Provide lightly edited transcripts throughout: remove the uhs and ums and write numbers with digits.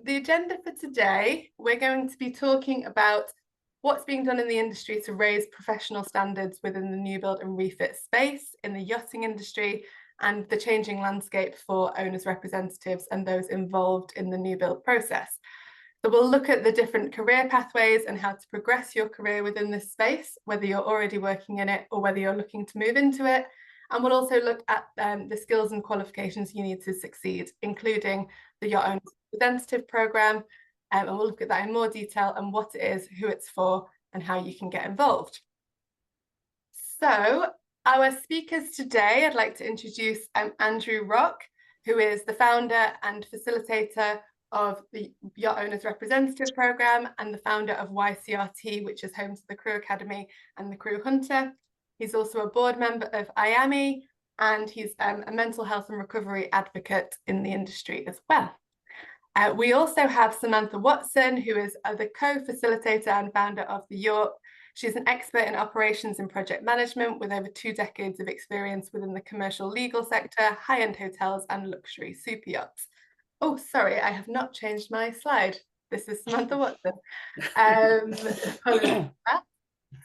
The agenda for today, we're going to be talking about what's being done in the industry to raise professional standards within the new build and refit space in the yachting industry and the changing landscape for owners' representatives and those involved in the new build process. So we'll look at the different career pathways and how to progress your career within this space, whether you're already working in it or whether you're looking to move into it. And we'll also look at the skills and qualifications you need to succeed, including the Yacht Owners Representative Programme. And we'll look at that in more detail and what it is, who it's for, and how you can get involved. So our speakers today, I'd like to introduce Andrew Rock, who is the founder and facilitator of the Yacht Owners Representative Programme and the founder of YCRT, which is home to the Crew Academy and the Crew Hunter. He's also a board member of IAMI, and he's a mental health and recovery advocate in the industry as well. We also have Samantha Watson, who is the co-facilitator and founder of the YORP. She's an expert in operations and project management with over 2 decades of experience within the commercial legal sector, high-end hotels and luxury super yachts. Oh, sorry, I have not changed my slide. This is Samantha Watson.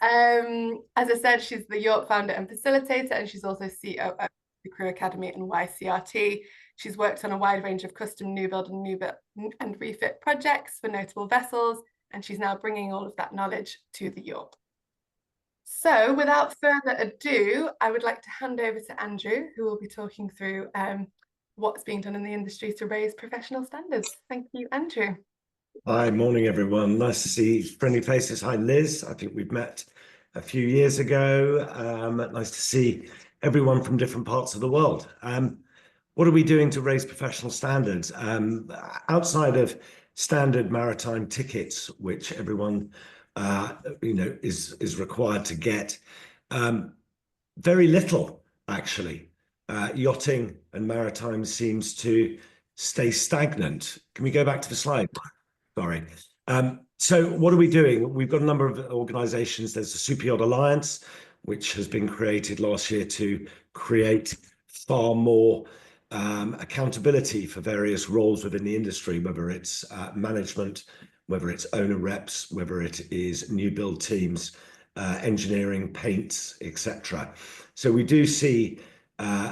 As I said, she's the YORP founder and facilitator, and she's also CEO of the Crew Academy and YCRT. She's worked on a wide range of custom new build and refit projects for notable vessels, and she's now bringing all of that knowledge to the YORP. So without further ado, I would like to hand over to Andrew, who will be talking through what's being done in the industry to raise professional standards. Thank you, Andrew. Hi, morning everyone. Nice to see friendly faces. Hi, Liz. I think we've met a few years ago. Nice to see everyone from different parts of the world. What are we doing to raise professional standards? Outside of standard maritime tickets, which everyone is required to get, very little actually. Yachting and maritime seems to stay stagnant. Can we go back to the slide? Sorry. So what are we doing? We've got a number of organizations. There's the Super Yacht Alliance, which has been created last year to create far more accountability for various roles within the industry, whether it's management, whether it's owner reps, whether it is new build teams, engineering, paints, etc. So we do see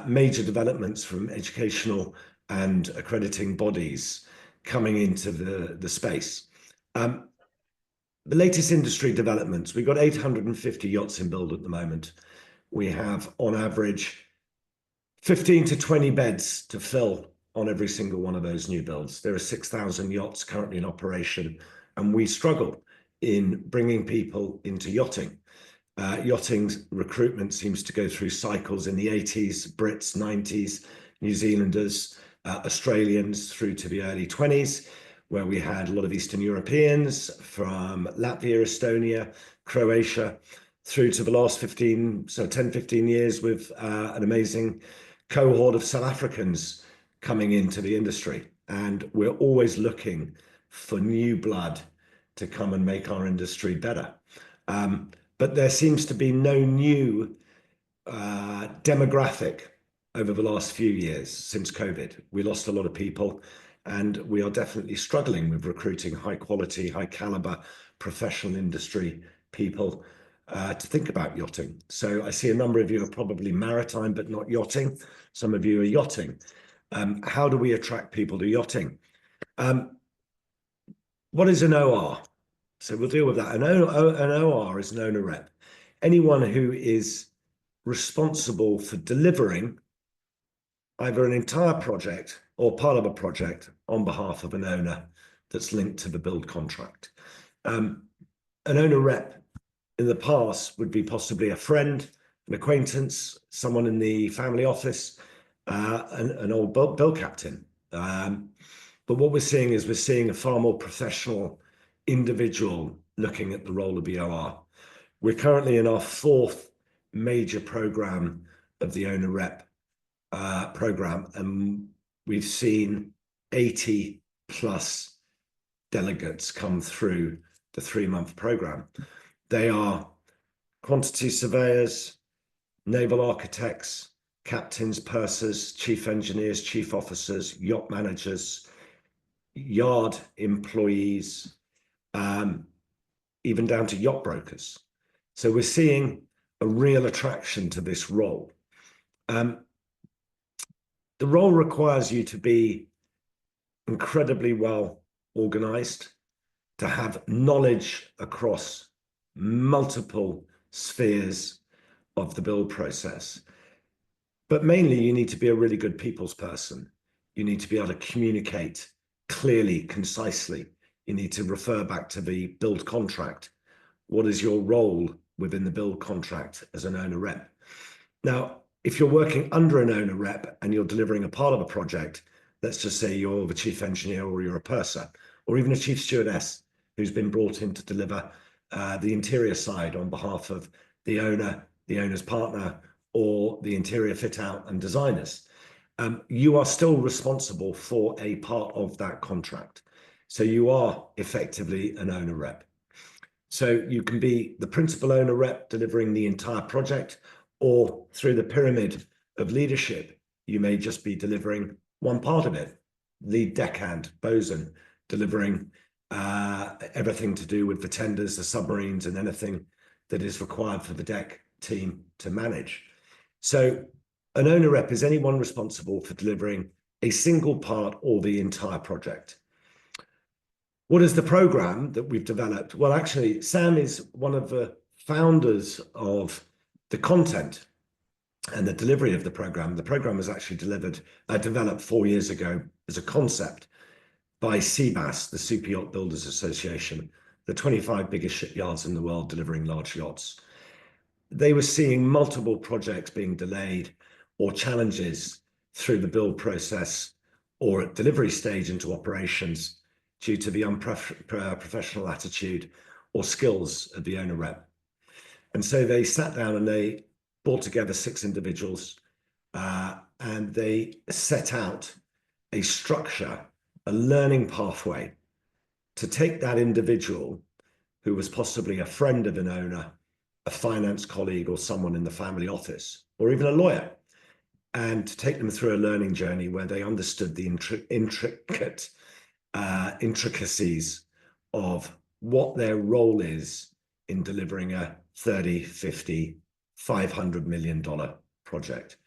major developments from educational and accrediting bodies coming into the space. The latest industry developments, we've got 850 yachts in build at the moment. We have on average 15 to 20 beds to fill on every single one of those new builds. There are 6,000 yachts currently in operation, and we struggle in bringing people into yachting. Yachting recruitment seems to go through cycles in the 80s, Brits, 90s, New Zealanders, Australians through to the early 20s, where we had a lot of Eastern Europeans from Latvia, Estonia, Croatia, through to the last 10, 15 years with an amazing cohort of South Africans coming into the industry. And we're always looking for new blood to come and make our industry better. But there seems to be no new demographic over the last few years since COVID. We lost a lot of people, and we are definitely struggling with recruiting high quality, high caliber, professional industry people to think about yachting. So I see a number of you are probably maritime, but not yachting. Some of you are yachting. How do we attract people to yachting? What is an OR? So we'll deal with that. An OR is an owner rep. Anyone who is responsible for delivering either an entire project or part of a project on behalf of an owner that's linked to the build contract. An owner rep in the past would be possibly a friend, an acquaintance, someone in the family office, an old build captain. But what we're seeing is a far more professional individual looking at the role of the OR. We're currently in our 4th major program of the owner rep program, and we've seen 80 plus delegates come through the 3-month program. They are quantity surveyors, naval architects, captains, pursers, chief engineers, chief officers, yacht managers, yard employees, even down to yacht brokers. So we're seeing a real attraction to this role. The role requires you to be incredibly well organized, to have knowledge across multiple spheres of the build process. But mainly, you need to be a really good people's person. You need to be able to communicate clearly, concisely. You need to refer back to the build contract. What is your role within the build contract as an owner rep? Now, if you're working under an owner rep and you're delivering a part of a project, let's just say you're the chief engineer or you're a purser or even a chief stewardess who's been brought in to deliver the interior side on behalf of the owner, the owner's partner, or the interior fit out and designers. You are still responsible for a part of that contract. So you are effectively an owner rep. So you can be the principal owner rep delivering the entire project, or through the pyramid of leadership, you may just be delivering one part of it. Lead deckhand, bosun, delivering everything to do with the tenders, the submarines, and anything that is required for the deck team to manage. So an owner rep is anyone responsible for delivering a single part or the entire project. What is the program that we've developed? Well, actually, Sam is one of the founders of the content and the delivery of the program. The program was actually developed 4 years ago as a concept by CBAS, the Super Yacht Builders Association, the 25 biggest shipyards in the world delivering large yachts. They were seeing multiple projects being delayed or challenges through the build process or at delivery stage into operations due to the unprofessional attitude or skills of the owner rep. And so they sat down and they brought together 6 individuals and they set out a structure, a learning pathway to take that individual who was possibly a friend of an owner, a finance colleague, or someone in the family office, or even a lawyer, and to take them through a learning journey where they understood the intricacies of what their role is in delivering a 30, 50, $500 million project.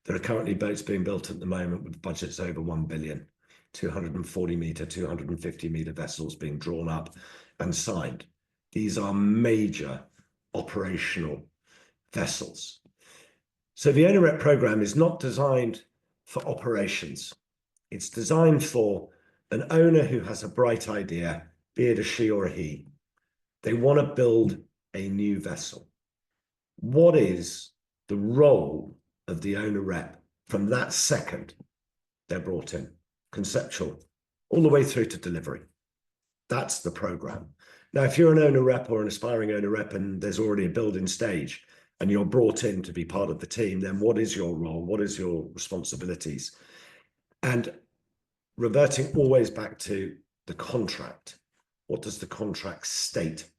There are currently boats being built at the moment with budgets over 1 billion, 240 meter, 250 meter vessels being drawn up and signed. These are major operational vessels. So the owner rep program is not designed for operations. It's designed for an owner who has a bright idea, be it a she or a he. They want to build a new vessel. What is the role of the owner rep from that second they're brought in? Conceptual, all the way through to delivery. That's the program. Now, if you're an owner rep or an aspiring owner rep and there's already a building stage and you're brought in to be part of the team, then what is your role? What is your responsibilities? And reverting always back to the contract, what does the contract state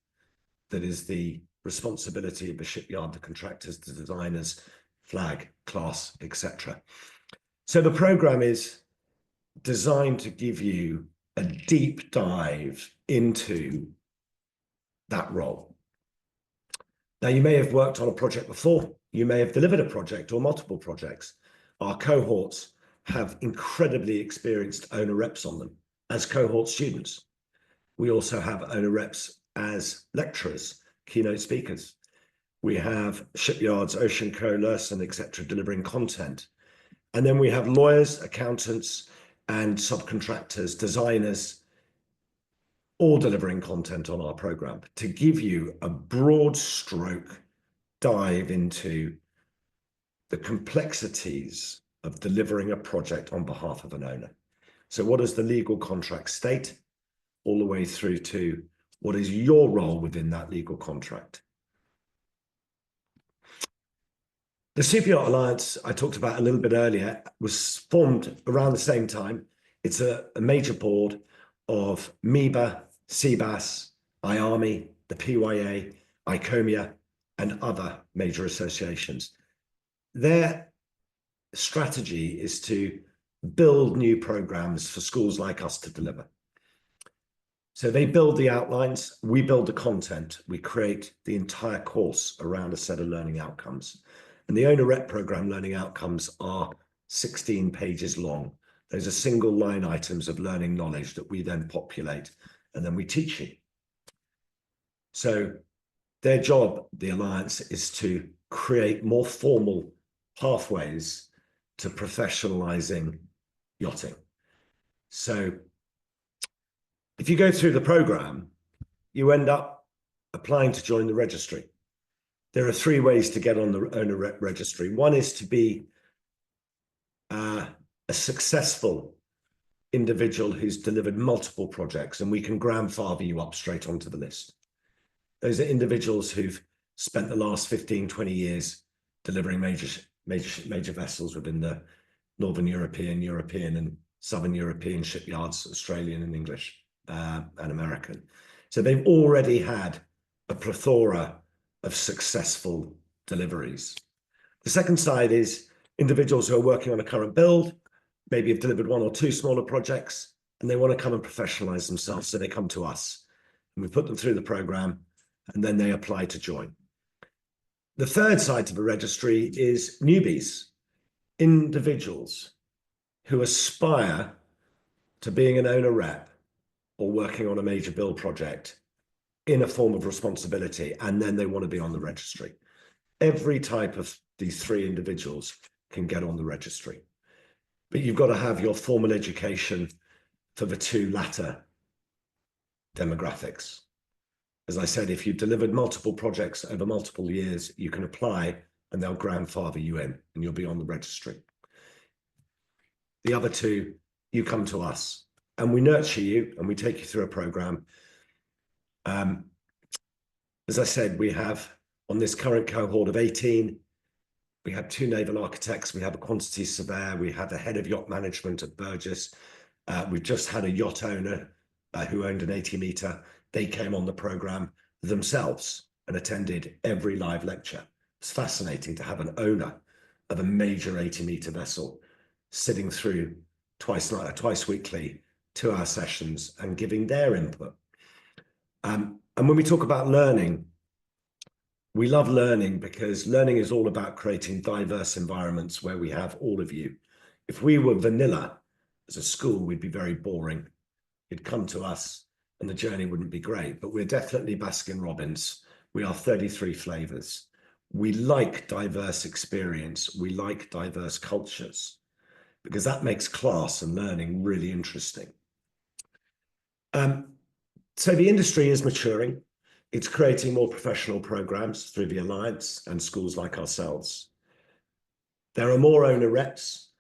that is the responsibility of the shipyard, the contractors, the designers, flag, class, etc. So the program is designed to give you a deep dive into that role. Now, you may have worked on a project before. You may have delivered a project or multiple projects. Our cohorts have incredibly experienced owner reps on them as cohort students. We also have owner reps as lecturers, keynote speakers. We have shipyards, Ocean Co, Lursen, etc., delivering content. And then we have lawyers, accountants, and subcontractors, designers, all delivering content on our program to give you a broad stroke dive into the complexities of delivering a project on behalf of an owner. So what does the legal contract state, all the way through to what is your role within that legal contract? The Super Yacht Alliance, I talked about a little bit earlier, was formed around the same time. It's a major board of MEBA, CBAS, IARMI, the PYA, ICOMIA, and other major associations. Their strategy is to build new programs for schools like us to deliver. So they build the outlines, we build the content, we create the entire course around a set of learning outcomes. And the owner rep program learning outcomes are 16 pages long. Those are single line items of learning knowledge that we then populate and then we teach you. So their job, the Alliance, is to create more formal pathways to professionalizing yachting. So if you go through the program, you end up applying to join the registry. There are 3 ways to get on the owner rep registry. One is to be a successful individual who's delivered multiple projects, and we can grandfather you up straight onto the list. Those are individuals who've spent the last 15, 20 years delivering major vessels within the Northern European and Southern European shipyards, Australian and English and American. So they've already had a plethora of successful deliveries. The second side is individuals who are working on a current build, maybe have delivered 1 or 2 smaller projects, and they want to come and professionalize themselves. So they come to us and we put them through the program and then they apply to join. The third side to the registry is newbies, individuals who aspire to being an owner rep or working on a major build project in a form of responsibility, and then they want to be on the registry. Every type of these 3 individuals can get on the registry, but you've got to have your formal education for the 2 latter demographics. As I said, if you've delivered multiple projects over multiple years, you can apply and they'll grandfather you in and you'll be on the registry. The other 2, you come to us and we nurture you and we take you through a program. As I said, we have on this current cohort of 18, we have 2 naval architects, we have a quantity surveyor, we have a head of yacht management at Burgess. We've just had a yacht owner who owned an 80-meter. They came on the program themselves and attended every live lecture. It's fascinating to have an owner of a major 80-meter vessel sitting through twice weekly 2-hour sessions and giving their input. And when we talk about learning, we love learning because learning is all about creating diverse environments where we have all of you. If we were vanilla as a school, we'd be very boring. You'd come to us and the journey wouldn't be great, but we're definitely Baskin Robbins. We are 33 flavors. We like diverse experience. We like diverse cultures because that makes class and learning really interesting. So the industry is maturing. It's creating more professional programs through the Alliance and schools like ourselves. There are more owner reps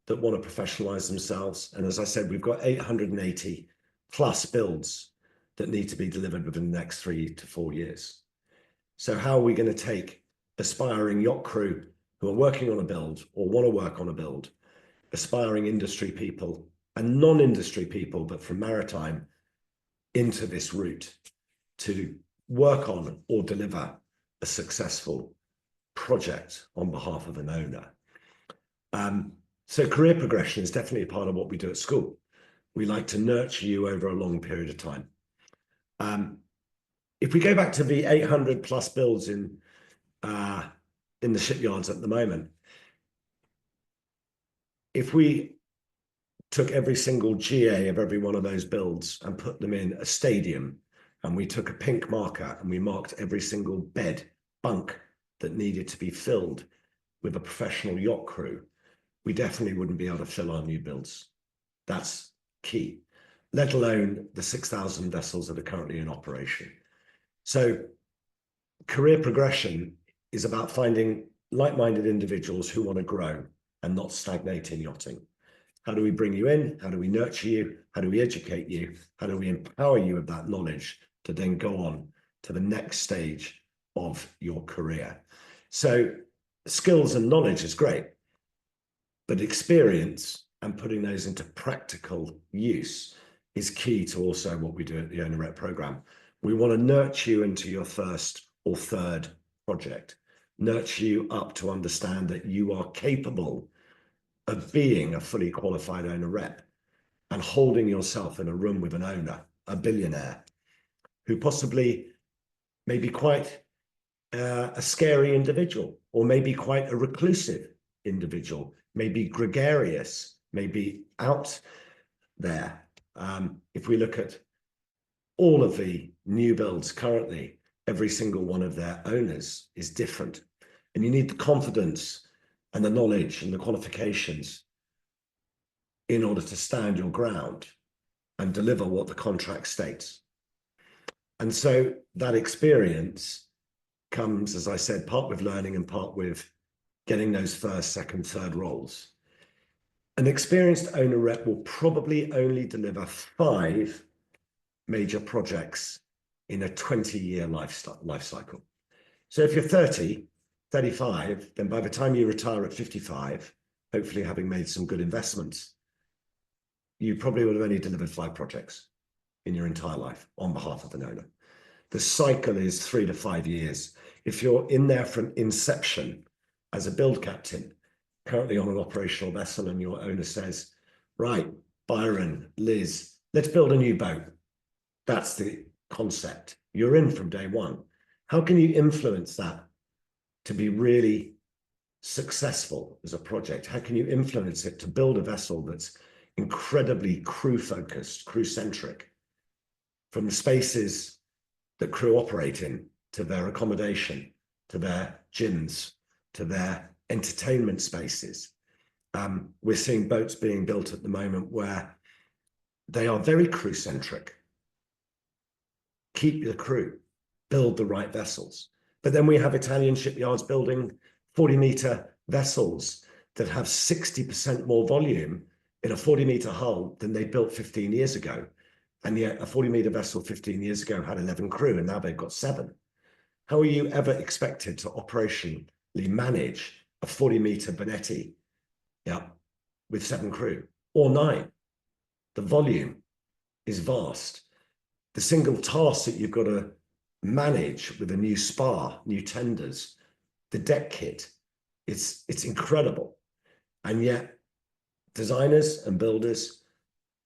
that want to professionalize themselves. And as I said, we've got 880 plus builds that need to be delivered within the next 3 to 4 years. So how are we going to take aspiring yacht crew who are working on a build or want to work on a build, aspiring industry people and non-industry people, but from maritime, into this route to work on or deliver a successful project on behalf of an owner? So career progression is definitely a part of what we do at school. We like to nurture you over a long period of time. If we go back to the 800 plus builds in the shipyards at the moment, if we took every single GA of every one of those builds and put them in a stadium, and we took a pink marker and we marked every single bed, bunk that needed to be filled with a professional yacht crew, we definitely wouldn't be able to fill our new builds. That's key, let alone the 6,000 vessels that are currently in operation. So career progression is about finding like-minded individuals who want to grow and not stagnate in yachting. How do we bring you in? How do we nurture you? How do we educate you? How do we empower you with that knowledge to then go on to the next stage of your career? So skills and knowledge is great, but experience and putting those into practical use is key to also what we do at the Owner Rep program. We want to nurture you into your first or third project, nurture you up to understand that you are capable of being a fully qualified owner rep and holding yourself in a room with an owner a billionaire, who possibly may be quite a scary individual, or maybe quite a reclusive individual, maybe gregarious, maybe out there. If we look at all of the new builds currently, every single one of their owners is different. And you need the confidence and the knowledge and the qualifications in order to stand your ground and deliver what the contract states. And so that experience comes, as I said, part with learning and part with getting those first, second, third roles. An experienced owner rep will probably only deliver 5 major projects in a 20-year life cycle. So if you're 30, 35, then by the time you retire at 55, hopefully having made some good investments, you probably would have only delivered 5 projects in your entire life on behalf of an owner. The cycle is 3 to 5 years. If you're in there from inception as a build captain, currently on an operational vessel, and your owner says, right, Byron, Liz, let's build a new boat. That's the concept. You're in from day one. How can you influence that to be really successful as a project? How can you influence it to build a vessel that's incredibly crew-focused, crew-centric, from the spaces that crew operate in, to their accommodation, to their gyms, to their entertainment spaces? We're seeing boats being built at the moment where they are very crew-centric. Keep the crew, build the right vessels. But then we have Italian shipyards building 40-meter vessels that have 60% more volume in a 40-meter hull than they built 15 years ago. And yet a 40-meter vessel 15 years ago had 11 crew, and now they've got 7. How are you ever expected to operationally manage a 40-meter Bonetti, with 7 crew or 9? The volume is vast. The single task that you've got to manage with a new spar, new tenders, the deck kit, it's incredible. And yet designers and builders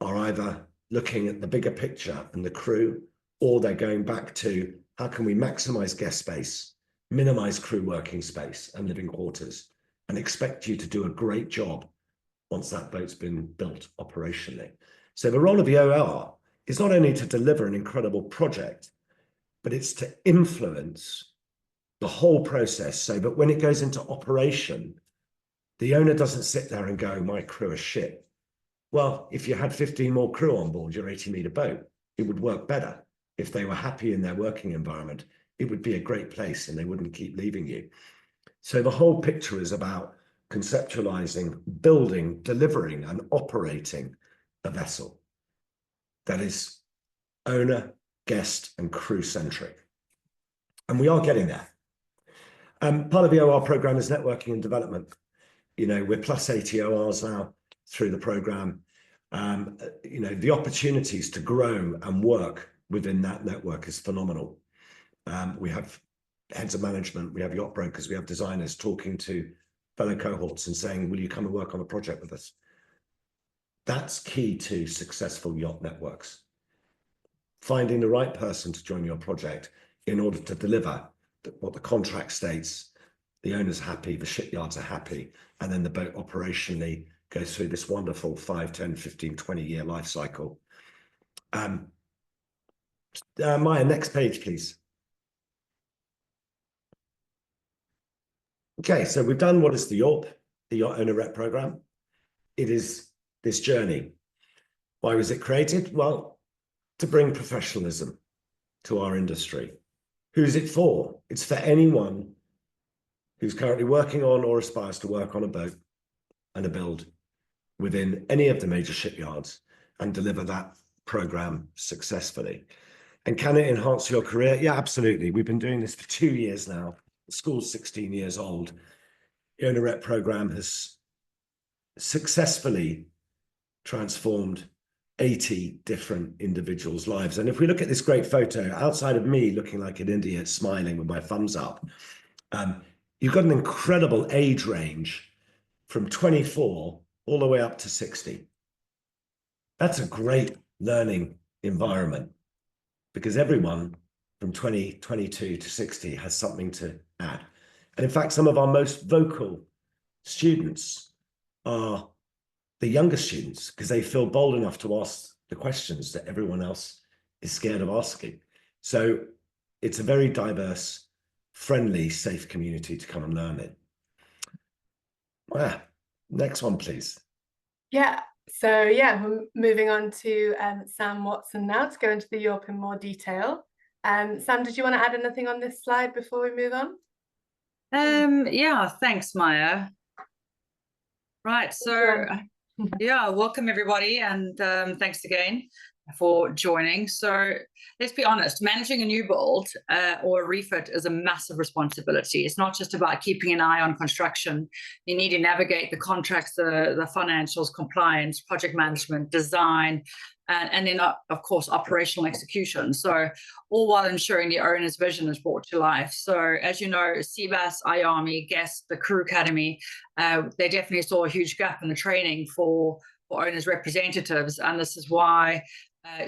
are either looking at the bigger picture and the crew, or they're going back to how can we maximize guest space, minimize crew working space and living quarters, and expect you to do a great job once that boat's been built operationally. So the role of the OR is not only to deliver an incredible project, but it's to influence the whole process so that when it goes into operation, the owner doesn't sit there and go, my crew is shit. Well, if you had 15 more crew on board your 80-meter boat, it would work better. If they were happy in their working environment, it would be a great place and they wouldn't keep leaving you. So the whole picture is about conceptualizing, building, delivering, and operating a vessel that is owner, guest, and crew-centric. And we are getting there. Part of the OR program is networking and development. We're plus 80 ORs now through the program. The opportunities to grow and work within that network is phenomenal. We have heads of management, we have yacht brokers, we have designers talking to fellow cohorts and saying, will you come and work on a project with us? That's key to successful yacht networks. Finding the right person to join your project in order to deliver what the contract states, the owner's happy, the shipyards are happy, and then the boat operationally goes through this wonderful 5, 10, 15, 20-year life cycle. Maya, next page, please. Okay, so we've done what is the YORP, the Yacht Owner Rep Program. It is this journey. Why was it created? Well, to bring professionalism to our industry. Who's it for? It's for anyone who's currently working on or aspires to work on a boat and a build within any of the major shipyards and deliver that program successfully. And can it enhance your career? Yeah, absolutely. We've been doing this for 2 years now. The school's 16 years old. The Owner Rep program has successfully transformed 80 different individuals' lives. And if we look at this great photo, outside of me looking like an idiot smiling with my thumbs up, you've got an incredible age range from 24 all the way up to 60. That's a great learning environment. because everyone from 22 to 60 has something to add. And in fact, some of our most vocal students are the younger students, because they feel bold enough to ask the questions that everyone else is scared of asking. So it's a very diverse, friendly, safe community to come and learn in. Next one, please. Yeah, so yeah, we're moving on to Sam Watson now to go into the YORP in more detail. Sam, did you want to add anything on this slide before we move on? Yeah, thanks, Maya. Right, so yeah, welcome everybody, and thanks again for joining. So let's be honest, managing a new build or a refit is a massive responsibility. It's not just about keeping an eye on construction. You need to navigate the contracts, the financials, compliance, project management, design, and then of course operational execution. So all while ensuring the owner's vision is brought to life. So as you know, CBAS, IARMI, Guest, the Crew Academy, they definitely saw a huge gap in the training for owners' representatives, and this is why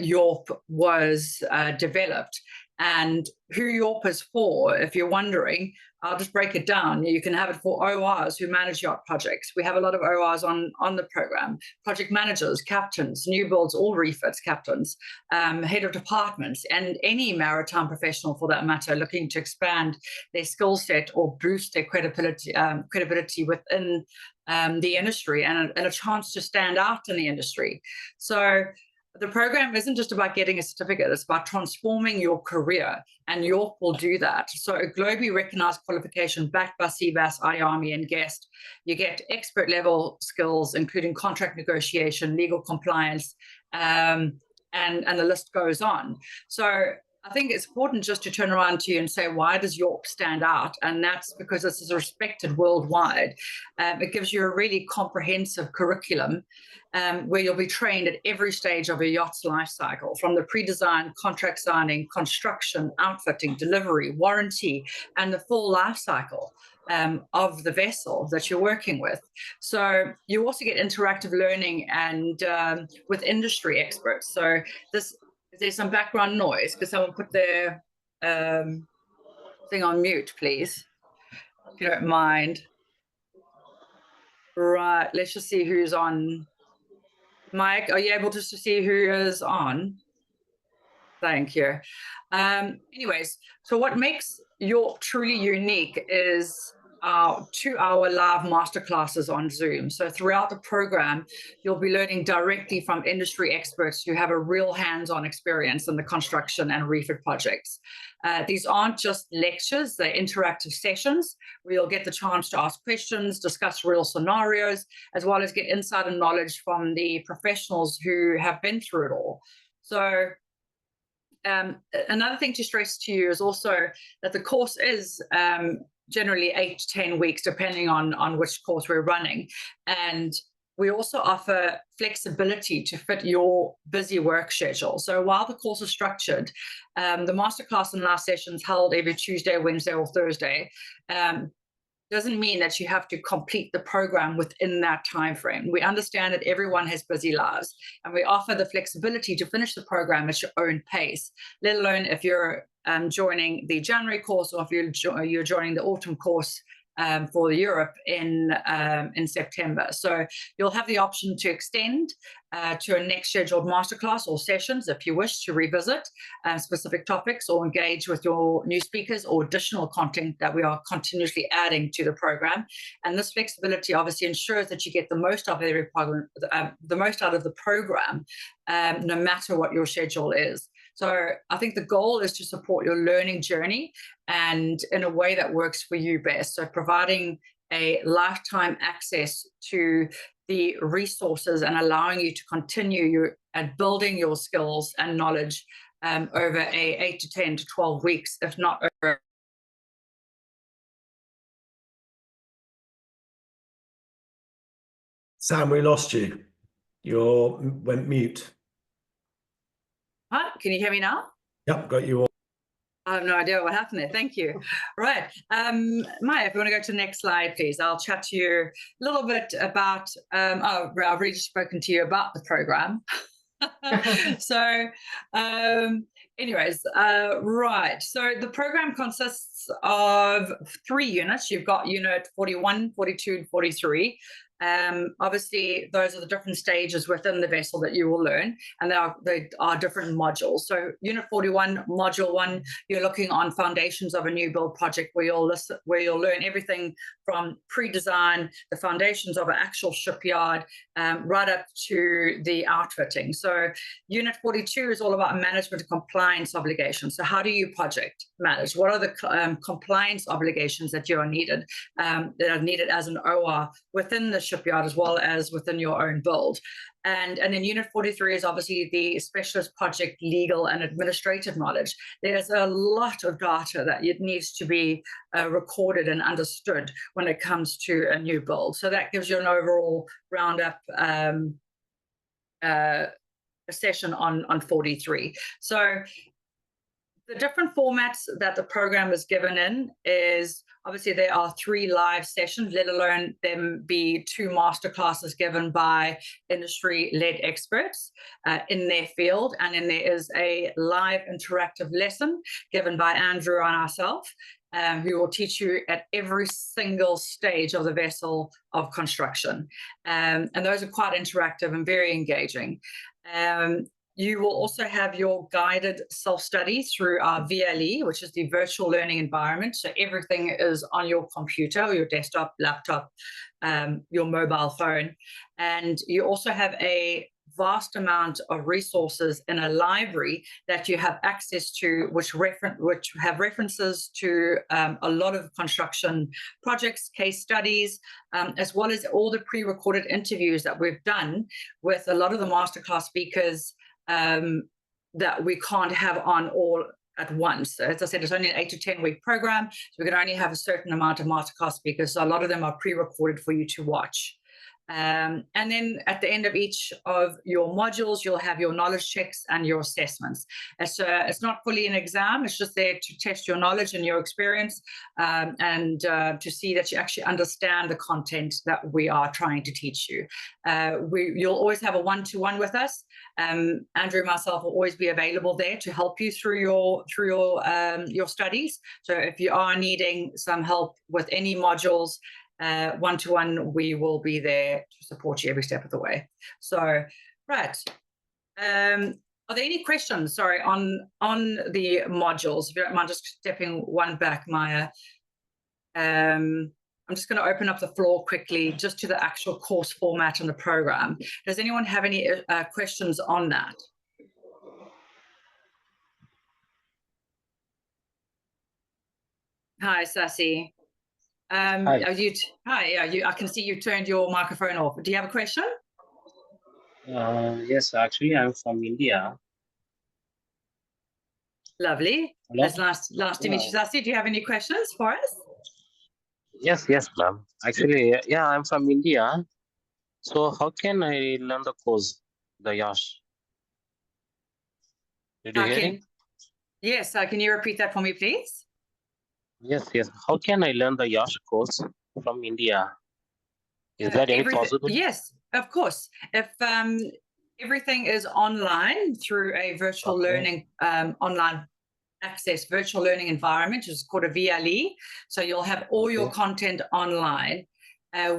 YORP was developed. And who YORP is for, if you're wondering, I'll just break it down. You can have it for ORs who manage yacht projects. We have a lot of ORs on the program. Project managers, captains, new builds, all refits captains, head of departments, and any maritime professional for that matter looking to expand their skill set or boost their credibility within the industry and a chance to stand out in the industry. So the program isn't just about getting a certificate, it's about transforming your career, and YORP will do that. So a globally recognized qualification backed by CBAS, IARMI, and Guest. You get expert level skills, including contract negotiation, legal compliance, and the list goes on. So I think it's important just to turn around to you and say, why does YORP stand out? And that's because this is respected worldwide. It gives you a really comprehensive curriculum where you'll be trained at every stage of a yacht's life cycle, from the pre-design, contract signing, construction, outfitting, delivery, warranty, and the full life cycle of the vessel that you're working with. So you also get interactive learning and with industry experts. So there's some background noise. Could someone put their thing on mute, please, if you don't mind? Right, let's just see who's on. Mike, are you able just to see who is on? Thank you. Anyways, so what makes YORP truly unique is our 2-hour live masterclasses on Zoom. So throughout the program, you'll be learning directly from industry experts who have a real hands-on experience in the construction and refit projects. These aren't just lectures, they're interactive sessions where you'll get the chance to ask questions, discuss real scenarios, as well as get insight and knowledge from the professionals who have been through it all. So another thing to stress to you is also that the course is generally 8 to 10 weeks, depending on which course we're running. And we also offer flexibility to fit your busy work schedule. So while the course is structured, the masterclass and live sessions held every Tuesday, Wednesday, or Thursday doesn't mean that you have to complete the program within that time frame. We understand that everyone has busy lives, and we offer the flexibility to finish the program at your own pace, let alone if you're joining the January course or if you're joining the autumn course for Europe in September. So you'll have the option to extend to a next scheduled masterclass or sessions if you wish to revisit specific topics or engage with your new speakers or additional content that we are continuously adding to the program. And this flexibility obviously ensures that you get the most out of the program, no matter what your schedule is. So I think the goal is to support your learning journey and in a way that works for you best. So providing a lifetime access to the resources and allowing you to continue at building your skills and knowledge over 8 to 10 to 12 weeks, if not over. Sam, we lost you. You went mute. Hi, can you hear me now? Yep, got you all. I have no idea what happened there. Thank you. Right. Maya, if you want to go to the next slide, please. I'll chat to you a little bit about, I've already spoken to you about the program. So Anyways, right. So the program consists of 3 units. You've got unit 41, 42, and 43. Obviously, those are the different stages within the vessel that you will learn, and they are different modules. So unit 41, module 1, you're looking on foundations of a new build project where you'll learn everything from pre-design, the foundations of an actual shipyard, right up to the outfitting. So unit 42 is all about management and compliance obligations. So how do you project manage? What are the compliance obligations that are needed as an OR within the shipyard as well as within your own build? And then unit 43 is obviously the specialist project legal and administrative knowledge. There's a lot of data that it needs to be recorded and understood when it comes to a new build. So that gives you an overall roundup session on 43. So the different formats that the program is given in is obviously there are 3 live sessions, let alone them be 2 masterclasses given by industry-led experts in their field. And then there is a live interactive lesson given by Andrew and ourselves, who will teach you at every single stage of the vessel of construction. And those are quite interactive and very engaging. You will also have your guided self-study through our VLE, which is the virtual learning environment. So everything is on your computer, or your desktop, laptop, your mobile phone. And you also have a vast amount of resources in a library that you have access to, which have references to a lot of construction projects, case studies, as well as all the pre-recorded interviews that we've done with a lot of the masterclass speakers that we can't have on all at once. So as I said, it's only an 8 to 10 week program, so we can only have a certain amount of masterclass speakers. So a lot of them are pre-recorded for you to watch. And then at the end of each of your modules, you'll have your knowledge checks and your assessments. So it's not fully an exam, it's just there to test your knowledge and your experience, and to see that you actually understand the content that we are trying to teach you. You'll always have a one-to-one with us. Andrew and myself will always be available there to help you through your studies. So if you are needing some help with any modules, one-to-one, we will be there to support you every step of the way. So, right. Are there any questions, sorry, on the modules? If you don't mind just stepping one back, Maya. I'm just going to open up the floor quickly just to the actual course format and the program. Does anyone have any questions on that? Hi, Sassy. Hi. I can see you turned your microphone off. Do you have a question? Yes, actually, I'm from India. Lovely. Hello? That's nice to meet you, Sassy. Do you have any questions for us? Yes, ma'am. Actually, yeah, I'm from India. So how can I learn the course, the Yacht? Did you hear it? Yes, can you repeat that for me, please? Yes. How can I learn the Yacht course from India? Is that any possible? Yes, of course. If everything is online through a virtual learning, online access virtual learning environment, which is called a VLE. So you'll have all your content online.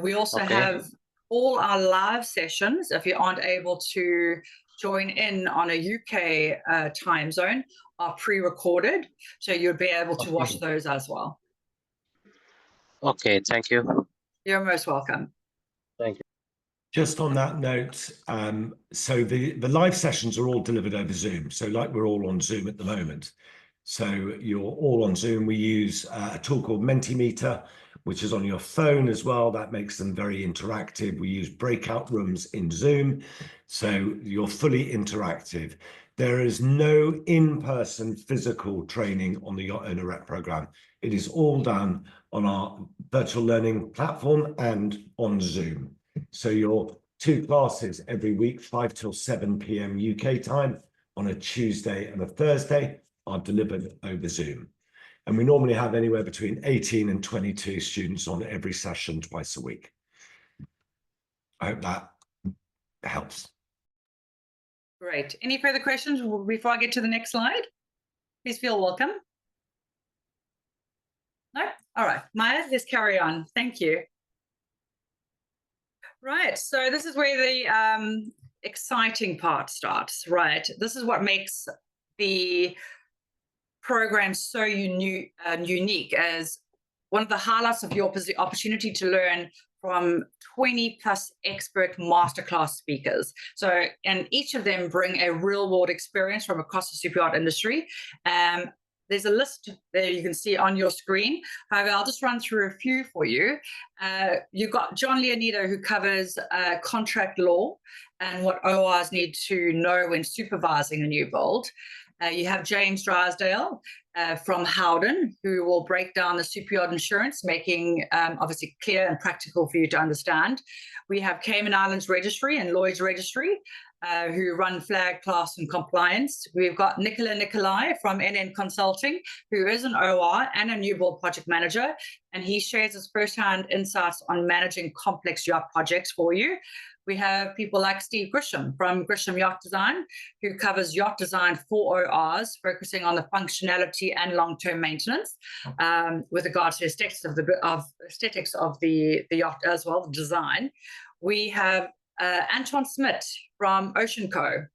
We also have all our live sessions. If you aren't able to join in on a UK time zone, are pre-recorded. So you'll be able to watch those as well. Okay, thank you. You're most welcome. Thank you. Just on that note, so the live sessions are all delivered over Zoom. So like we're all on Zoom at the moment. So you're all on Zoom. We use a tool called Mentimeter, which is on your phone as well. That makes them very interactive. We use breakout rooms in Zoom. So you're fully interactive. There is no in-person physical training on the Yacht Owner Rep program. It is all done on our virtual learning platform and on Zoom. So your 2 classes every week, 5 till 7 p.m. UK time on a Tuesday and a Thursday, are delivered over Zoom. And we normally have anywhere between 18 and 22 students on every session twice a week. I hope that helps. Great. Any further questions before I get to the next slide? Please feel welcome. No? All right, Maya, let's carry on. Thank you. Right, so this is where the exciting part starts, right? This is what makes the program so unique as one of the highlights of your opportunity to learn from 20 plus expert masterclass speakers. So, and each of them bring a real world experience from across the super yacht industry. There's a list there you can see on your screen. However, I'll just run through a few for you. You've got John Leonito, who covers contract law and what ORs need to know when supervising a new build. You have James Drysdale from Howden, who will break down the super yacht insurance, making obviously clear and practical for you to understand. We have Cayman Islands Registry and Lloyd's Registry, who run flag, class, and compliance. We've got Nicola Nicolai from NN Consulting, who is an OR and a new build project manager, and he shares his first-hand insights on managing complex yacht projects for you. We have people like Steve Grisham from Grisham Yacht Design, who covers yacht design for ORs, focusing on the functionality and long-term maintenance, with regards to aesthetics of the yacht as well, the design. We have Anton Smith from Ocean Co,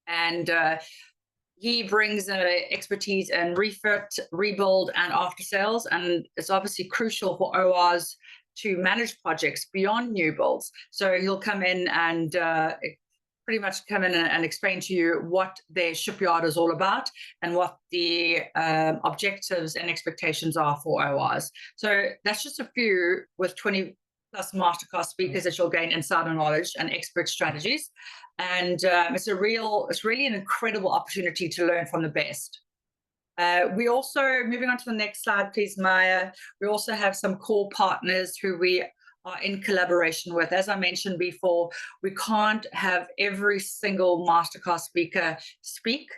and he brings expertise in refit, rebuild, and after sales, and it's obviously crucial for ORs to manage projects beyond new builds. So he'll come in and pretty much come in and explain to you what their shipyard is all about and what the objectives and expectations are for ORs. So that's just a few with 20 plus masterclass speakers that you'll gain insider knowledge and expert strategies. And it's really an incredible opportunity to learn from the best. We also, moving on to the next slide, please, Maya, we also have some core partners who we are in collaboration with. As I mentioned before, we can't have every single masterclass speaker speak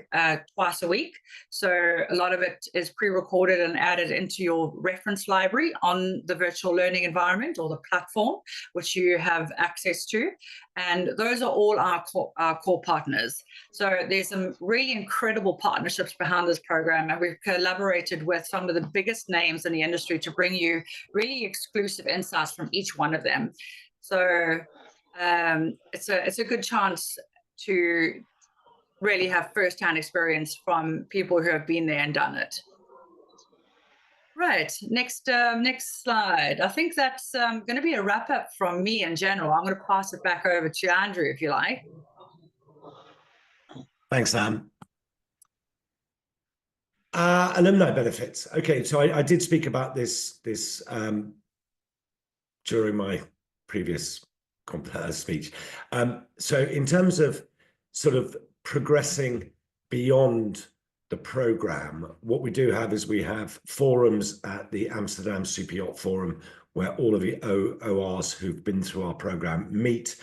twice a week. So a lot of it is pre-recorded and added into your reference library on the virtual learning environment or the platform, which you have access to. And those are all our core partners. So there's some really incredible partnerships behind this program, and we've collaborated with some of the biggest names in the industry to bring you really exclusive insights from each one of them. So it's a good chance to really have first-hand experience from people who have been there and done it. Right, next slide. I think that's going to be a wrap up from me in general. I'm going to pass it back over to Andrew, if you like. Thanks, Sam. Alumni benefits. Okay, so I did speak about this during my previous speech. So in terms of sort of progressing beyond the program, what we do have is we have forums at the Amsterdam Super Yacht Forum where all of the ORs who've been through our program meet.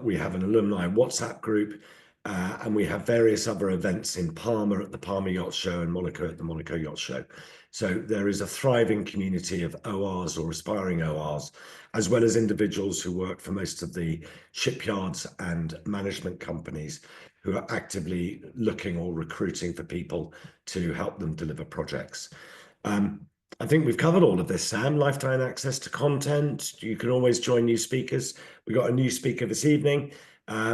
We have an alumni WhatsApp group, and we have various other events in Palma at the Palma Yacht Show and Monaco at the Monaco Yacht Show. So there is a thriving community of ORs or aspiring ORs, as well as individuals who work for most of the shipyards and management companies who are actively looking or recruiting for people to help them deliver projects. I think we've covered all of this, Sam. Lifetime access to content. You can always join new speakers. We got a new speaker this evening.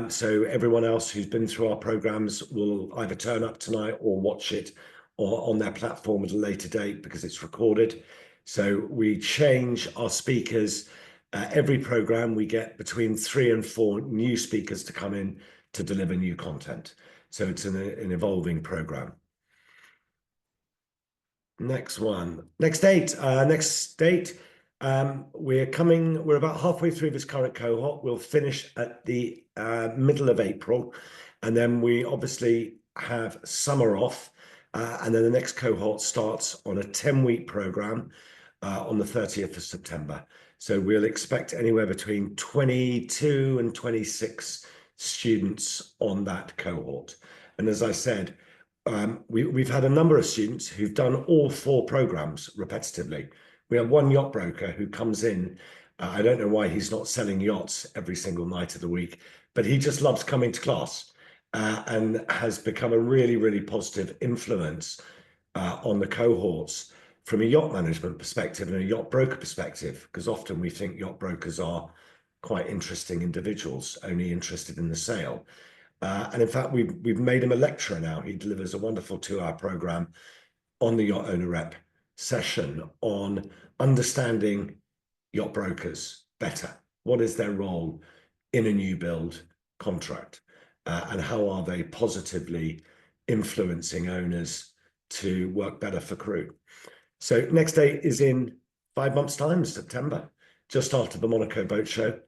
So everyone else who's been through our programs will either turn up tonight or watch it or on their platform at a later date because it's recorded. So we change our speakers. Every program we get between 3 and 4 new speakers to come in to deliver new content. So it's an evolving program. Next date. We're about halfway through this current cohort. We'll finish at the middle of April, and then we obviously have summer off, and then the next cohort starts on a 10-week program on the 30th of September. So we'll expect anywhere between 22 and 26 students on that cohort. And as I said, we've had a number of students who've done all 4 programs repetitively. We have one yacht broker who comes in. I don't know why he's not selling yachts every single night of the week, but he just loves coming to class. and has become a really, really positive influence on the cohorts from a yacht management perspective and a yacht broker perspective, because often we think yacht brokers are quite interesting individuals, only interested in the sale. And in fact, we've made him a lecturer now. He delivers a wonderful 2-hour program on the Yacht Owner Rep session on understanding yacht brokers better. What is their role in a new build contract? And how are they positively influencing owners to work better for crew? So next date is in 5 months' time, September, just after the Monaco Boat Show.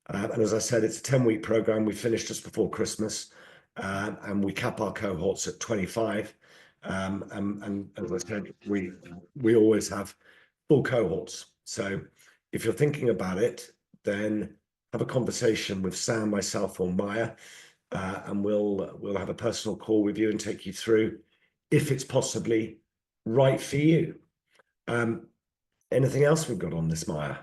And as I said, it's a 10-week program. We finished just before Christmas, and we cap our cohorts at 25. And as I said, we always have full cohorts. So if you're thinking about it, then have a conversation with Sam, myself, or Maya, and we'll have a personal call with you and take you through if it's possibly right for you. Anything else we've got on this, Maya?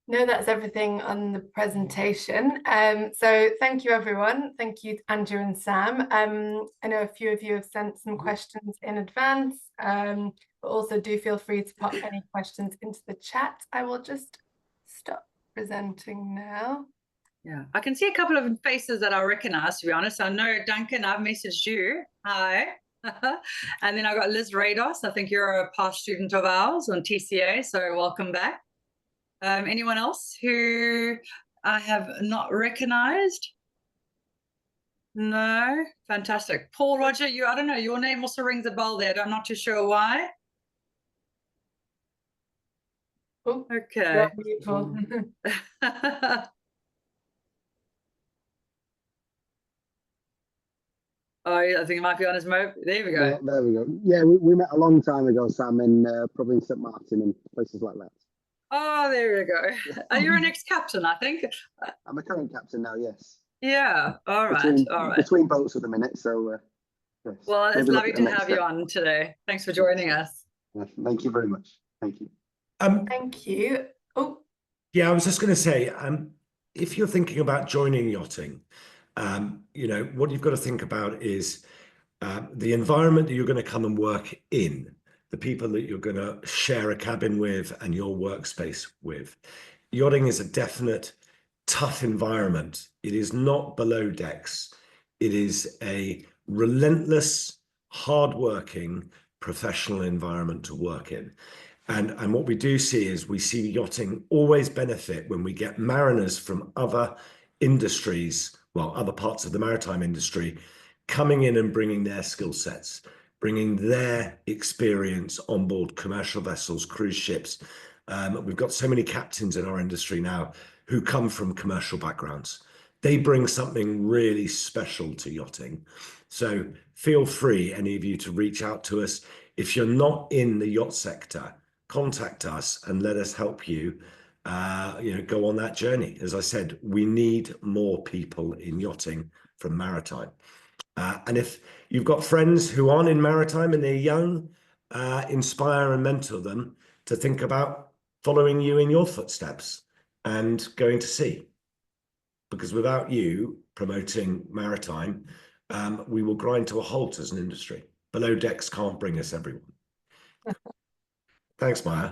No, that's everything on the presentation. So thank you, everyone. Thank you, Andrew and Sam. I know a few of you have sent some questions in advance, but also do feel free to pop any questions into the chat. I will just stop presenting now. Yeah, I can see a couple of faces that I recognize, to be honest. I know, Duncan, I've messaged you. Hi. And then I got Liz Rados. I think you're a past student of ours on TCA, so welcome back. Anyone else who I have not recognized? No? Fantastic. Paul Roger, I don't know, your name also rings a bell there. I'm not too sure why. Oh, okay. Oh, I think it might be on his mobile. There we go. There we go. Yeah, we met a long time ago, Sam, in probably in St. Martin and places like that. Oh, there we go. You're an ex-captain, I think. I'm a current captain now, yes. Yeah, all right, between boats at the minute, so yes. Well, it's lovely to have you on today. Thanks for joining us. Thank you very much. Thank you. Thank you. Oh, yeah, I was just going to say, if you're thinking about joining yachting, you know, what you've got to think about is the environment that you're going to come and work in, the people that you're going to share a cabin with and your workspace with. Yachting is a definite tough environment. It is not below decks. It is a relentless, hardworking, professional environment to work in. And what we do see is we see yachting always benefit when we get mariners from other industries, well, other parts of the maritime industry, coming in and bringing their skill sets, bringing their experience on board commercial vessels, cruise ships. We've got so many captains in our industry now who come from commercial backgrounds. They bring something really special to yachting. So feel free, any of you, to reach out to us. If you're not in the yacht sector, contact us and let us help you, you know, go on that journey. As I said, we need more people in yachting from maritime. And if you've got friends who aren't in maritime and they're young, inspire and mentor them to think about following you in your footsteps and going to sea. Because without you promoting maritime, we will grind to a halt as an industry. Below decks can't bring us everyone. Thanks, Maya.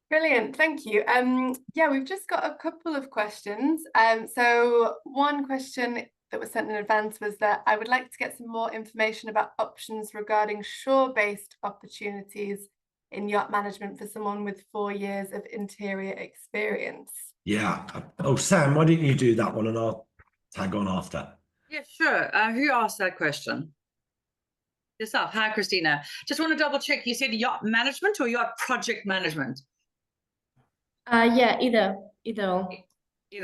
Brilliant, thank you. Yeah, we've just got a couple of questions. So one question that was sent in advance was that I would like to get some more information about options regarding shore-based opportunities in yacht management for someone with 4 years of interior experience. Yeah. Oh, Sam, why didn't you do that one and I'll tag on after? Yeah, sure. Who asked that question? Yourself. Hi, Christina. Just want to double check. You said yacht management or yacht project management? Yeah, either. Either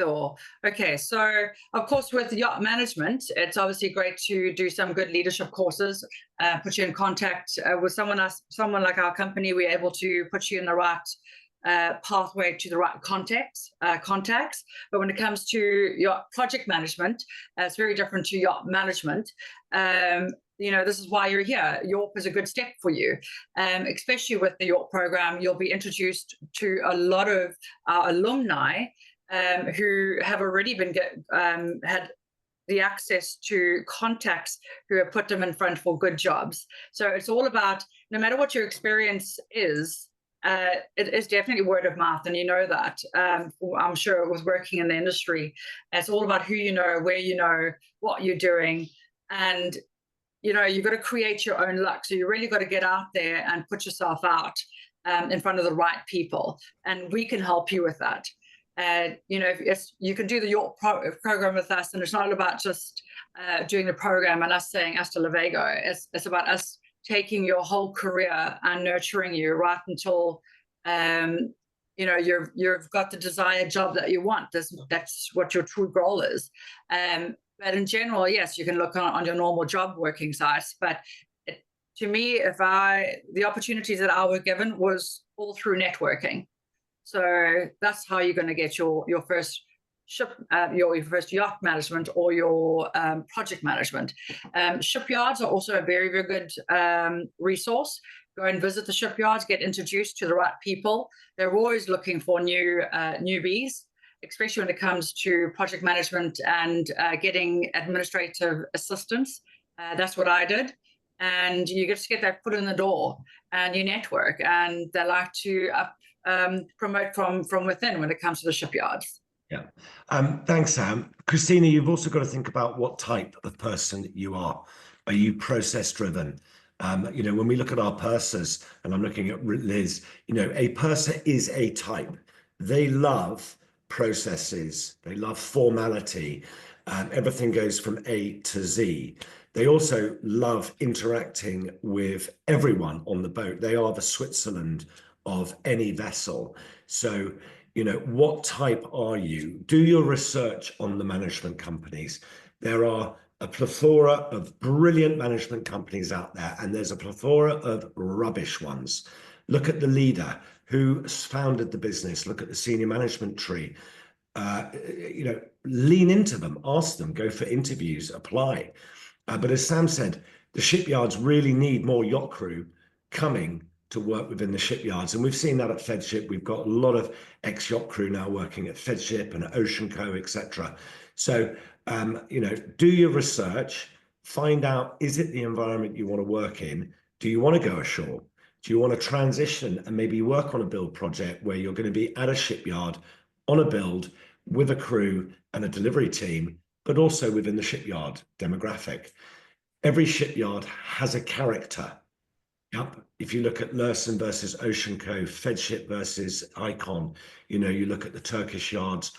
or. Okay, so of course with yacht management, it's obviously great to do some good leadership courses, put you in contact with someone like our company. We're able to put you in the right pathway to the right contacts. But when it comes to yacht project management, it's very different to yacht management. You know, this is why you're here. YORP is a good step for you, especially with the YORP program. You'll be introduced to a lot of our alumni who have already been had the access to contacts who have put them in front for good jobs. So it's all about, no matter what your experience is, it is definitely word of mouth, and you know that. I'm sure it was working in the industry. It's all about who you know, where you know, what you're doing, and you've got to create your own luck. So you really got to get out there and put yourself out in front of the right people, and we can help you with that. If you can do the YORP program with us, and it's not about just doing the program and us saying hasta luego. It's about us taking your whole career and nurturing you right until you've got the desired job that you want. That's what your true goal is. But in general, yes, you can look on your normal job working sites. But to me, the opportunities that I was given was all through networking. So that's how you're going to get your first ship, your first yacht management or your project management. Shipyards are also a very, very good resource. Go and visit the shipyards, get introduced to the right people. They're always looking for newbies, especially when it comes to project management and getting administrative assistance. That's what I did. And you just get that foot in the door, and you network, and they like to promote from within when it comes to the shipyards. Yeah. Thanks, Sam. Christina, you've also got to think about what type of person you are. Are you process driven? When we look at our pursers, and I'm looking at Liz, a purser is a type. They love processes. They love formality. Everything goes from A to Z. They also love interacting with everyone on the boat. They are the Switzerland of any vessel. So, what type are you? Do your research on the management companies. There are a plethora of brilliant management companies out there, and there's a plethora of rubbish ones. Look at the leader who founded the business. Look at the senior management tree. Lean into them, ask them, go for interviews, apply. But as Sam said, the shipyards really need more yacht crew coming to work within the shipyards. And we've seen that at FedShip. We've got a lot of ex-yacht crew now working at FedShip and at Ocean Co, etc. So, do your research, find out, is it the environment you want to work in? Do you want to go ashore? Do you want to transition and maybe work on a build project where you're going to be at a shipyard on a build with a crew and a delivery team, but also within the shipyard demographic? Every shipyard has a character. Yep. If you look at Lursen versus Ocean Co, FedShip versus Icon, you look at the Turkish yards,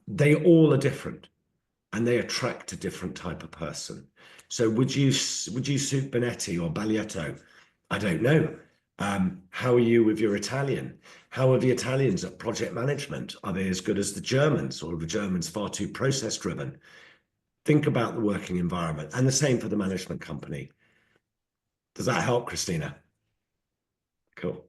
they all are different, and they attract a different type of person. So would you suit Benetti or Baglietto? I don't know. How are you with your Italian? How are the Italians at project management? Are they as good as the Germans, or are the Germans far too process driven? Think about the working environment, and the same for the management company. Does that help, Christina? Cool.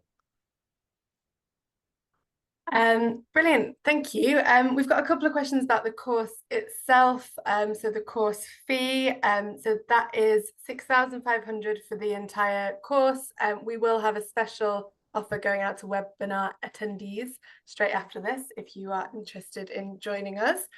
Brilliant, thank you. We've got a couple of questions about the course itself. So the course fee, so that is 6,500 for the entire course. We will have a special offer going out to webinar attendees straight after this if you are interested in joining us.